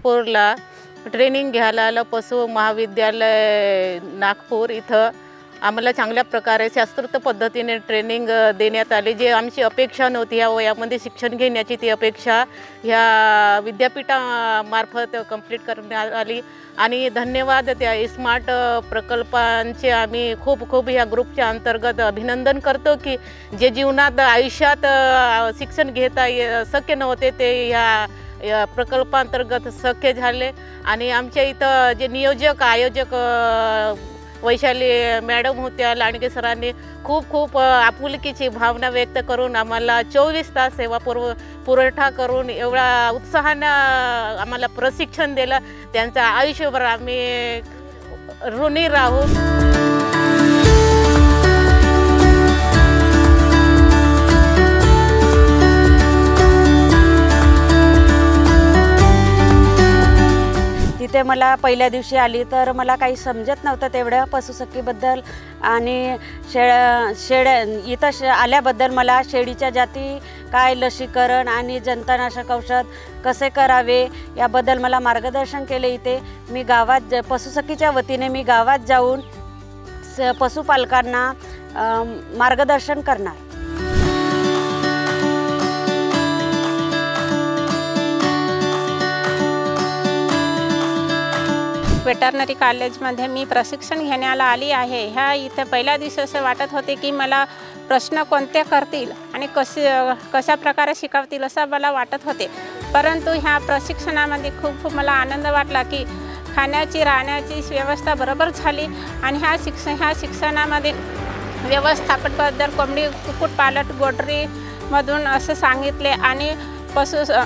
नागपूरला ट्रेनिंग घ्यायला आलं। पशु महाविद्यालय नागपूर इथं आम्हाला चांगल्या प्रकारे शास्त्रोक्त पद्धतीने ट्रेनिंग देण्यात आली। जे आमची अपेक्षा नव्हती ह्या वयामध्ये शिक्षण घेण्याची, ती अपेक्षा ह्या विद्यापीठामार्फत कंप्लीट करण्यात आली। आणि धन्यवाद त्या स्मार्ट प्रकल्पांचे आम्ही खूप खूप ह्या ग्रुपच्या अंतर्गत अभिनंदन करतो की जे जीवनात आयुष्यात शिक्षण घेता शक्य नव्हते ते ह्या प्रकल्पांतर्गत शक्य झाले। आणि आमच्या इथं जे नियोजक आयोजक वैशाली मॅडम होत्या, लांडगे सरांनी खूप खूप आपुलकीची भावना व्यक्त करून आम्हाला 24 तास सेवा पुरवठा करून एवढा उत्साहानं आम्हाला प्रशिक्षण दिलं। त्यांचा आयुष्यभर आम्ही ऋणी राहू। तिथे मला पहिल्या दिवशी आली तर मला काही समजत नव्हतं तेवढं पशुसखीबद्दल आणि इथं आल्याबद्दल मला शेळीच्या जाती काय, लसीकरण आणि जंतुनाशक औषध कसे करावे याबद्दल मला मार्गदर्शन केले। इथे मी गावात पशुसखीच्या वतीने मी गावात जाऊन पशुपालकांना मार्गदर्शन करणार। वेटरनरी कॉलेजमध्ये मी प्रशिक्षण घेण्याला आली आहे। ह्या इथे पहिल्या दिवशी असं वाटत होते की मला प्रश्न कोणते करतील आणि कशा प्रकारे शिकवतील असं मला वाटत होते। परंतु ह्या प्रशिक्षणामध्ये खूप मला आनंद वाटला की खाण्याची राहण्याची व्यवस्था बरोबर झाली। आणि ह्या शिक्षणामध्ये व्यवस्थापनाबद्दल कोंबडी कुक्कुटपालन गोटरीमधून असं सांगितले आणि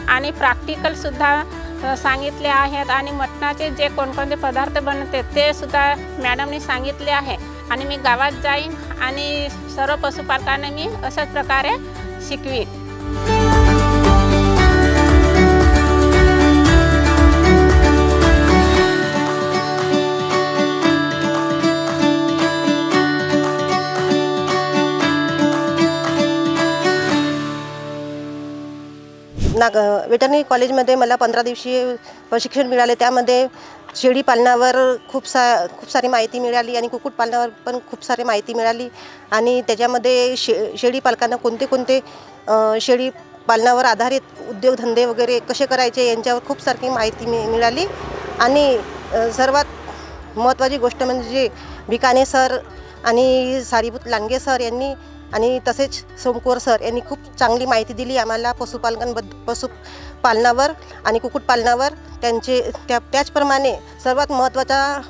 आणि प्रॅक्टिकलसुद्धा सांगितले आहेत। आणि मटणाचे जे कोणकोणते पदार्थ बनते ते सुद्धा मॅडमनी सांगितले आहे। आणि मी गावात जाईन आणि सर्व पशुपालकांना मी अशाच प्रकारे शिकवीन। वेटरनरी कॉलेजमध्ये मला 15 दिवसीय प्रशिक्षण मिळाले। त्यामध्ये शेळी पालनावर खूप सारी माहिती मिळाली आणि कुक्कुटपालनावर पण खूप सारी माहिती मिळाली। आणि त्याच्यामध्ये शेळी पालकांना कोणते शेळी पालनावर आधारित उद्योगधंदे वगैरे कसे करायचे यांच्यावर खूप सारी माहिती मिळाली। आणि सर्वात महत्त्वाची गोष्ट म्हणजे भिकाणे सर आणि सारीभूत लांडगे सर यांनी आणि तसेच सोमकुवर सर यांनी खूप चांगली माहिती दिली आम्हाला पशुपालनावर आणि कुक्कुटपालनावर। त्याचप्रमाणे सर्वात महत्त्वाचा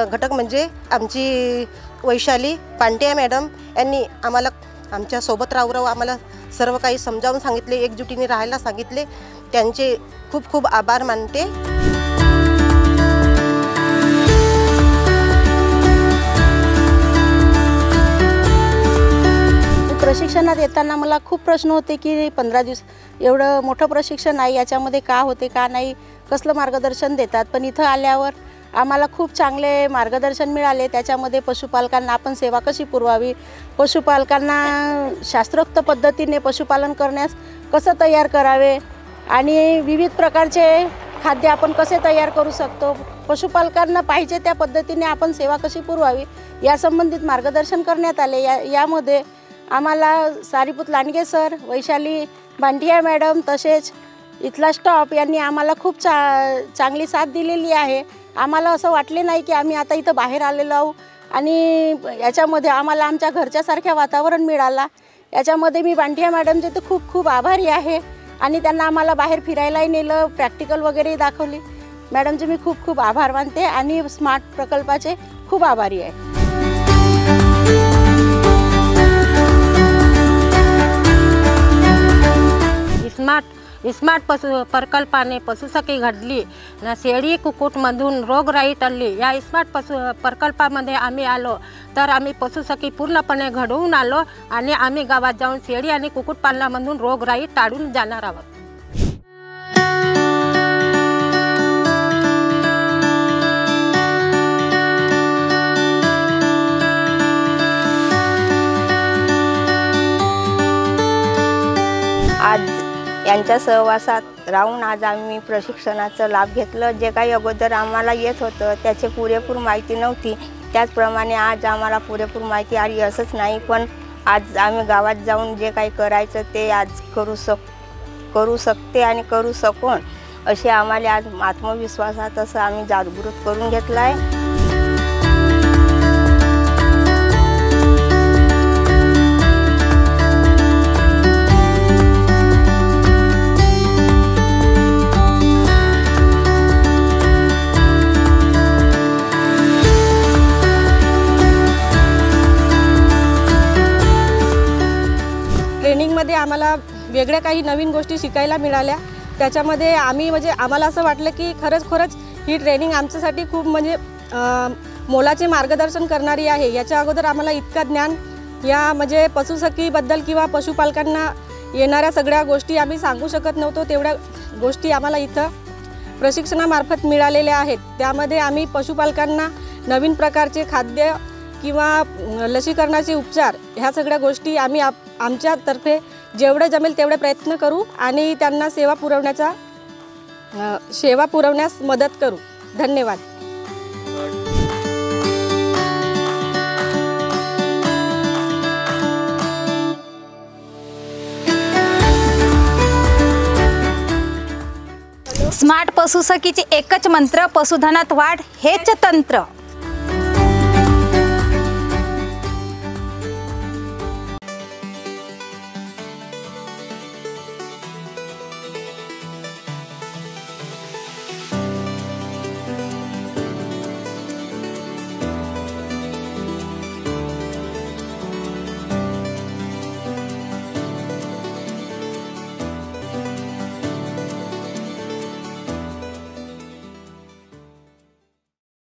घटक म्हणजे आमची वैशाली पांटे मॅडम यांनी आम्हाला आमच्या सोबत राहू आम्हाला सर्व काही समजावून सांगितले, एकजुटीने राहायला सांगितले। त्यांचे खूप खूप आभार मानते। प्रशिक्षणात येताना मला खूप प्रश्न होते की 15 दिवस एवढं मोठं प्रशिक्षण आहे, याच्यामध्ये का होते का नाही, कसलं मार्गदर्शन देतात। पण इथं आल्यावर आम्हाला खूप चांगले मार्गदर्शन मिळाले। त्याच्यामध्ये पशुपालकांना आपण सेवा कशी पुरवावी, पशुपालकांना शास्त्रोक्त पद्धतीने पशुपालन करण्यास कसं तयार करावे आणि विविध प्रकारचे खाद्य आपण कसे तयार करू शकतो, पशुपालकांना पाहिजे त्या पद्धतीने आपण सेवा कशी पुरवावी या संबंधित मार्गदर्शन करण्यात आले। यामध्ये आम्हाला सारीभूत लांडगे सर, वैशाली भांटिया मॅडम तसेच इथला स्टाफ यांनी आम्हाला खूप चांगली साथ दिलेली आहे। आम्हाला असं वाटले नाही की आम्ही आता इथं बाहेर आलेलो आहोत आणि याच्यामध्ये आम्हाला आमच्या घरच्यासारख्या वातावरण मिळाला। याच्यामध्ये मी भांटिया मॅडमचे तर खूप खूप आभारी आहे। आणि त्यांना आम्हाला बाहेर फिरायलाही नेलं, प्रॅक्टिकल वगैरे दाखवली। मॅडमचे मी खूप खूप आभार मानते आणि स्मार्ट प्रकल्पाचे खूप आभारी आहे। स्मार्ट प्रकल्पाने पशुसखी घडली, शेळी कुक्कुटमधून रोगराई टळली। या स्मार्ट प्रकल्पामध्ये आम्ही आलो तर आम्ही पशुसखी पूर्णपणे घडवून आलो आणि आम्ही गावात जाऊन शेळी आणि कुक्कुटपालनामधून रोगराई टाळून जाणार आहोत। आज यांच्या सहवासात राहून आज आम्ही प्रशिक्षणाचा लाभ घेतलं. जे काही अगोदर आम्हाला येत होतं त्याची पुरेपूर माहिती नव्हती, त्याचप्रमाणे आज आम्हाला पुरेपूर माहिती आली असंच नाही, पण आज आम्ही गावात जाऊन जे काही करायचं ते आज करू शकते आणि करू शकून असे आम्हाला आज आत्मविश्वासात असं आम्ही जागृत करून घेतलं आहे. ट्रेनिंगमध्ये आम्हाला वेगळ्या काही नवीन गोष्टी शिकायला मिळाल्या. त्याच्यामध्ये आम्हाला असं वाटलं की खरंच ही ट्रेनिंग आमच्यासाठी खूप मोलाचे मार्गदर्शन करणारी आहे. याच्या अगोदर आम्हाला इतकं ज्ञान या पशुसखीबद्दल किंवा पशुपालकांना येणाऱ्या सगळ्या गोष्टी आम्ही सांगू शकत नव्हतो. तेवढ्या गोष्टी आम्हाला इथं प्रशिक्षणामार्फत मिळालेल्या आहेत. त्यामध्ये आम्ही पशुपालकांना नवीन प्रकारचे खाद्य किंवा लसीकरणाचे उपचार ह्या सगळ्या गोष्टी आम्ही आमच्यातर्फे जेवढे जमेल तेवढे प्रयत्न करू आणि त्यांना सेवा पुरवण्यास मदत करू. धन्यवाद. स्मार्ट पशुसखीचे एकच मंत्र, पशुधनात वाढ हेच तंत्र.